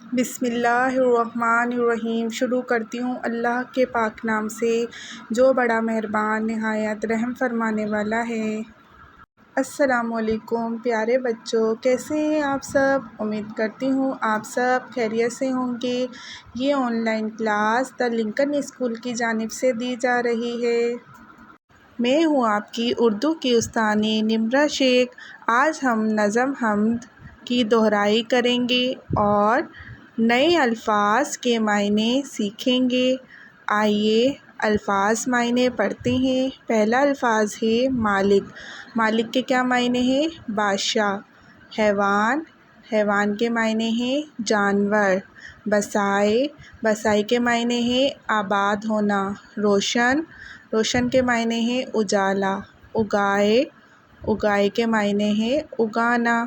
بسم اللہ الرحمن الرحیم۔ شروع کرتی ہوں اللہ کے پاک نام سے جو بڑا مہربان نہایت رحم فرمانے والا ہے۔ السلام علیکم پیارے بچوں، کیسے ہیں آپ سب؟ امید کرتی ہوں آپ سب خیریت سے ہوں گے۔ یہ آن لائن کلاس دا لنکن اسکول کی جانب سے دی جا رہی ہے۔ میں ہوں آپ کی اردو کی استانی نمرہ شیخ۔ آج ہم نظم حمد کی دہرائی کریں گے اور نئے الفاظ کے معنی سیکھیں گے۔ آئیے الفاظ معنی پڑھتے ہیں۔ پہلا الفاظ ہے مالک۔ مالک کے کیا معنی ہیں؟ بادشاہ۔ حیوان، حیوان کے معنی ہیں جانور۔ بسائے، بسائے کے معنی ہیں آباد ہونا۔ روشن، روشن کے معنی ہیں اجالا۔ اگائے، اگائے کے معنی ہیں اگانا۔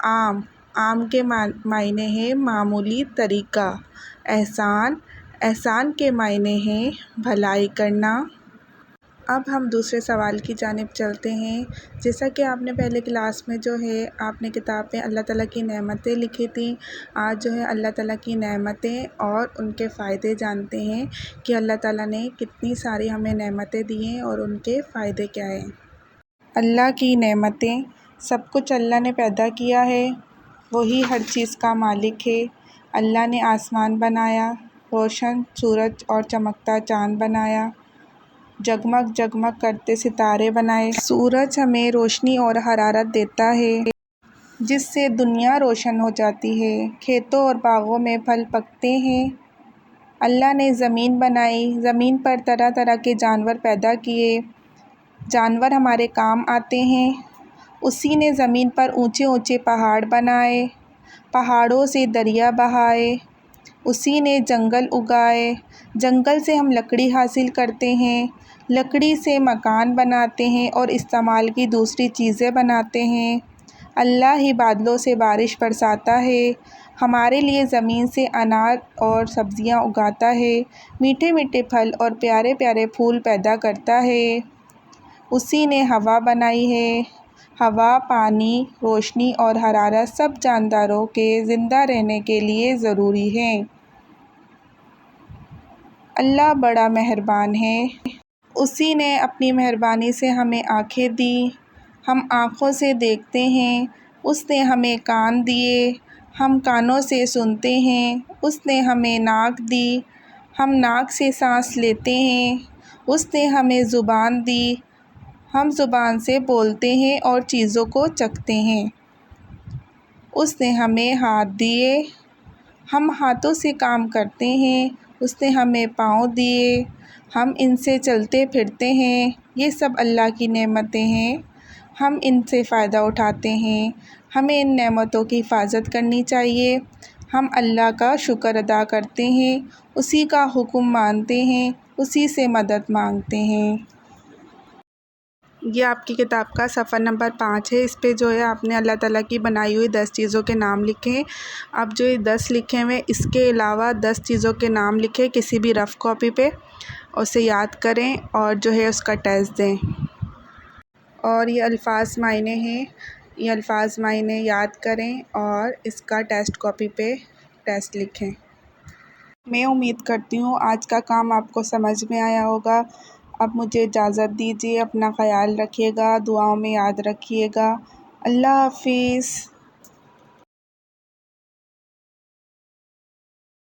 عام، عام کے معنی ہیں معمولی طریقہ۔ احسان، احسان کے معنی ہیں بھلائی کرنا۔ اب ہم دوسرے سوال کی جانب چلتے ہیں۔ جیسا کہ آپ نے پہلے کلاس میں جو ہے آپ نے کتاب میں اللہ تعالیٰ کی نعمتیں لکھی تھیں، آج جو ہے اللہ تعالیٰ کی نعمتیں اور ان کے فائدے جانتے ہیں کہ اللہ تعالیٰ نے کتنی ساری ہمیں نعمتیں دی ہیں اور ان کے فائدے کیا ہیں۔ اللہ کی نعمتیں، سب کچھ اللہ نے پیدا کیا ہے، وہی ہر چیز کا مالک ہے۔ اللہ نے آسمان بنایا، روشن سورج اور چمکتا چاند بنایا، جگمگ جگمگ کرتے ستارے بنائے۔ سورج ہمیں روشنی اور حرارت دیتا ہے جس سے دنیا روشن ہو جاتی ہے۔ کھیتوں اور باغوں میں پھل پکتے ہیں۔ اللہ نے زمین بنائی، زمین پر طرح طرح کے جانور پیدا کیے، جانور ہمارے کام آتے ہیں۔ اسی نے زمین پر اونچے اونچے پہاڑ بنائے، پہاڑوں سے دریا بہائے۔ اسی نے جنگل اگائے، جنگل سے ہم لکڑی حاصل کرتے ہیں، لکڑی سے مکان بناتے ہیں اور استعمال کی دوسری چیزیں بناتے ہیں۔ اللہ ہی بادلوں سے بارش برساتا ہے، ہمارے لیے زمین سے اناج اور سبزیاں اگاتا ہے، میٹھے میٹھے پھل اور پیارے پیارے پھول پیدا کرتا ہے۔ اسی نے ہوا بنائی ہے، ہوا، پانی، روشنی اور حرارت سب جانداروں کے زندہ رہنے کے لیے ضروری ہیں۔ اللہ بڑا مہربان ہے۔ اسی نے اپنی مہربانی سے ہمیں آنکھیں دیں، ہم آنکھوں سے دیکھتے ہیں۔ اس نے ہمیں کان دیے، ہم کانوں سے سنتے ہیں۔ اس نے ہمیں ناک دی، ہم ناک سے سانس لیتے ہیں۔ اس نے ہمیں زبان دی، ہم زبان سے بولتے ہیں اور چیزوں کو چکھتے ہیں۔ اس نے ہمیں ہاتھ دیے، ہم ہاتھوں سے کام کرتے ہیں۔ اس نے ہمیں پاؤں دیے، ہم ان سے چلتے پھرتے ہیں۔ یہ سب اللہ کی نعمتیں ہیں، ہم ان سے فائدہ اٹھاتے ہیں۔ ہمیں ان نعمتوں کی حفاظت کرنی چاہیے۔ ہم اللہ کا شکر ادا کرتے ہیں، اسی کا حکم مانتے ہیں، اسی سے مدد مانگتے ہیں۔ یہ آپ کی کتاب کا صفحہ نمبر 5 ہے۔ اس پہ جو ہے آپ نے اللہ تعالیٰ کی بنائی ہوئی 10 چیزوں کے نام لکھے ہیں۔ اب جو یہ 10 لکھے ہوئے اس کے علاوہ 10 چیزوں کے نام لکھے کسی بھی رف کاپی پہ، اسے یاد کریں اور جو ہے اس کا ٹیسٹ دیں۔ اور یہ الفاظ معنی ہیں، یہ الفاظ معنی یاد کریں اور اس کا ٹیسٹ کاپی پہ ٹیسٹ لکھیں۔ میں امید کرتی ہوں آج کا کام آپ کو سمجھ میں آیا ہوگا۔ اب مجھے اجازت دیجیے، اپنا خیال رکھیے گا، دعاؤں میں یاد رکھیے گا۔ اللہ حافظ۔